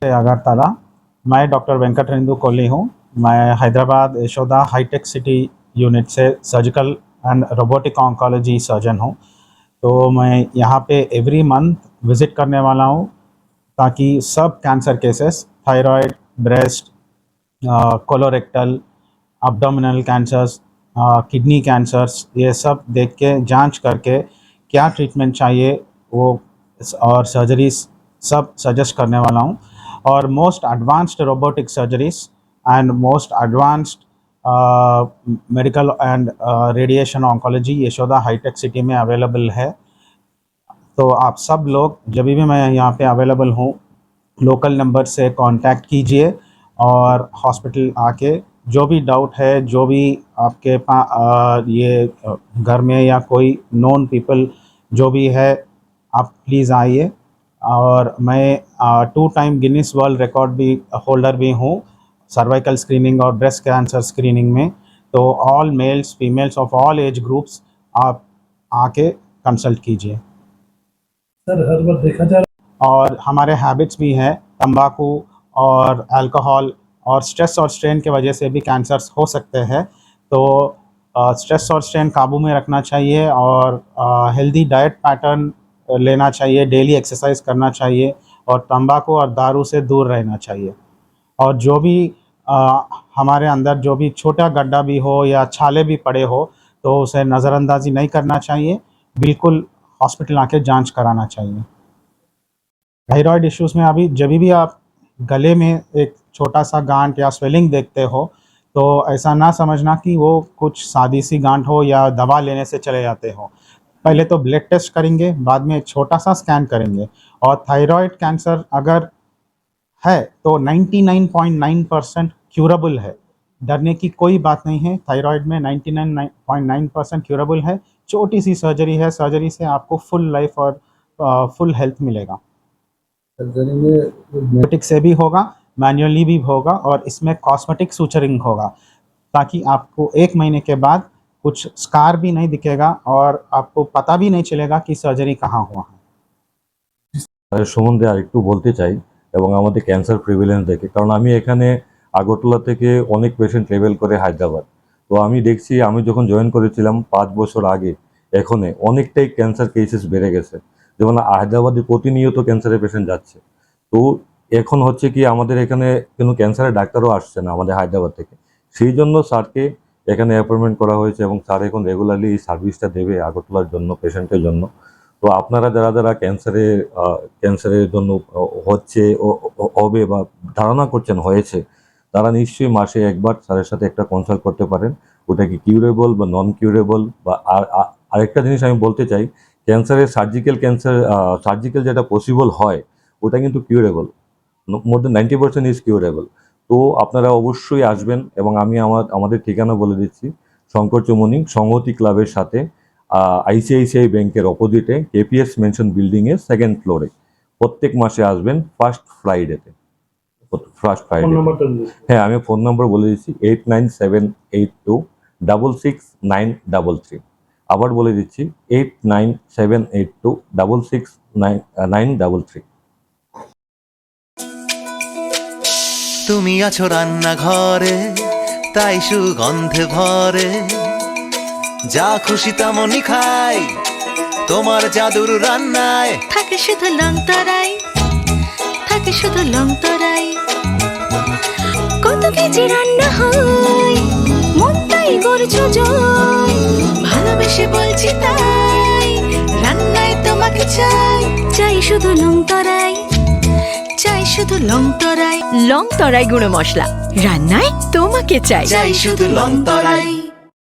अगरतला। मैं डॉक्टर वेंकटेंदु कोहली हूँ। मैं Hyderabad Yashoda hi tech city unit से surgical and robotic oncology surgeon हूँ। तो मैं यहाँ पे एवरी मंथ विज़िट करने वाला हूँ ताकि सब cancer cases, thyroid, breast, colorectal, abdominal cancers, kidney cancers, ये सब देख के जांच करके क्या ट्रीटमेंट चाहिए वो और सर्जरीज सब सजेस्ट करने वाला हूँ। और most advanced robotic surgeries and most advanced medical and radiation oncology Yashoda hi tech City में अवेलेबल है। तो आप सब लोग जब भी मैं यहाँ पे अवेलेबल हूँ, लोकल नंबर से कांटेक्ट कीजिए और हॉस्पिटल आके जो भी डाउट है, जो भी आपके ये घर में या कोई नोन पीपल जो भी है, आप प्लीज़ आइए। और मैं 2 टाइम गिनीज वर्ल्ड रिकॉर्ड भी होल्डर भी हूँ सर्वाइकल स्क्रीनिंग और ब्रेस्ट कैंसर स्क्रीनिंग में। तो all mails females of all age groups आप आके कंसल्ट कीजिए। सर हर बार देखा जा और हमारे हैबिट्स भी हैं, तंबाकू और अल्कोहल और स्ट्रेस और स्ट्रेन की वजह से भी कैंसर्स हो सकते हैं। तो स्ट्रेस और स्ट्रेन काबू में रखना चाहिए और हेल्दी डाइट पैटर्न लेना चाहिए, डेली एक्सरसाइज करना चाहिए और तंबाकू और दारू से दूर रहना चाहिए। और जो भी हमारे अंदर जो भी छोटा गड्ढा भी हो या छाले भी पड़े हो तो उसे नज़रअंदाजी नहीं करना चाहिए, बिल्कुल हॉस्पिटल आके जांच कराना चाहिए। थायराइड इश्यूज़ में अभी जब भी आप गले में एक छोटा सा गांठ या स्वेलिंग देखते हो तो ऐसा ना समझना कि वो कुछ सादी सी गांठ हो या दवा लेने से चले जाते हो। पहले तो ब्लड टेस्ट करेंगे, बाद में एक छोटा सा स्कैन करेंगे। और थायराइड कैंसर अगर है तो 99.9% क्यूरेबल है, डरने की कोई बात नहीं है। थायराइड में 99.9% क्यूरेबल है। छोटी सी सर्जरी है, सर्जरी से आपको फुल लाइफ और फुल हेल्थ मिलेगा। सर्जरी में कॉस्मेटिक से भी होगा, मैन्युअली भी होगा और इसमें कॉस्मेटिक सूचरिंग होगा ताकि आपको 1 महीने के बाद कुछ स्कार भी नहीं दिखेगा और आपको पता भी नहीं चलेगा कि सर्जरी कहाँ हुआ है। সম্বন্ধে আরেকটু বলতে চাই এবং আমাদের ক্যান্সার প্রিভ্যালেন্স দেখে, কারণ আমি এখানে আগরতলা থেকে অনেক পেশেন্ট ট্রাভেল করে হায়দ্রাবাদ। তো আমি দেখছি আমি যখন জয়েন করেছিলাম 5 বছর আগে, এখন অনেকটাই ক্যান্সার কেসেস বেড়ে গেছে। যেমন হায়দ্রাবাদে প্রতিনিয়ত ক্যান্সারের পেশেন্ট যাচ্ছে। তো এখন হচ্ছে কি আমাদের এখানে কোনো ক্যান্সারের ডাক্তারও আসছে না আমাদের হায়দ্রাবাদ থেকে। সেই জন্য স্যারকে এখানে অ্যাপয়েন্টমেন্ট করা হয়েছে এবং স্যার এখন রেগুলারলি এই সার্ভিসটা দেবে আগরতলার জন্য, পেশেন্টের জন্য। তো আপনারা যারা যারা ক্যান্সারের জন্য হচ্ছে হবে বা ধারণা করছেন হয়েছে, তারা নিশ্চয়ই মাসে একবার স্যারের সাথে একটা কনসাল্ট করতে পারেন। ওটা কি কিউরেবল বা নন কিউরেবল বা আরেকটা জিনিস আমি বলতে চাই, সার্জিক্যাল যেটা পসিবল হয় ওটা কিন্তু curable, more than 90% is curable. তো আপনারা অবশ্যই আসবেন এবং আমি আমাদের ঠিকানা বলে দিচ্ছি, শঙ্কর চৌমুহনী সংহতি ক্লাবের সাথে আইসিআইসিআই ব্যাংকের অপোজিটে কেপিএস মেনশন বিল্ডিংয়ে 2nd ফ্লোরে। প্রত্যেক মাসে আসবেন ফার্স্ট ফ্রাইডেতে। হ্যাঁ, আমি ফোন নম্বর বলে দিচ্ছি 8978266933। আবার বলে দিচ্ছি 8978266933। তুমি আছো রান্নাঘরে, তাই সুগন্ধে ভরে, যা খুশি তেমনই খাই তোমার জাদুর রান্নায়। থাকে শুধু লং তরাই, থাকে শুধু লং তরাই, কত কেজি রান্না হয় মন তাই করছো জয়। ভালোবেসে বলছি তাই, রান্নায় তোমাকে চাই, চাই শুধু লং তরাই, চাই শুধু লং তরাই। লং তরাই গুঁড়ো মশলা, রান্নায় তোমাকে চাই, চাই শুধু লং তরাই।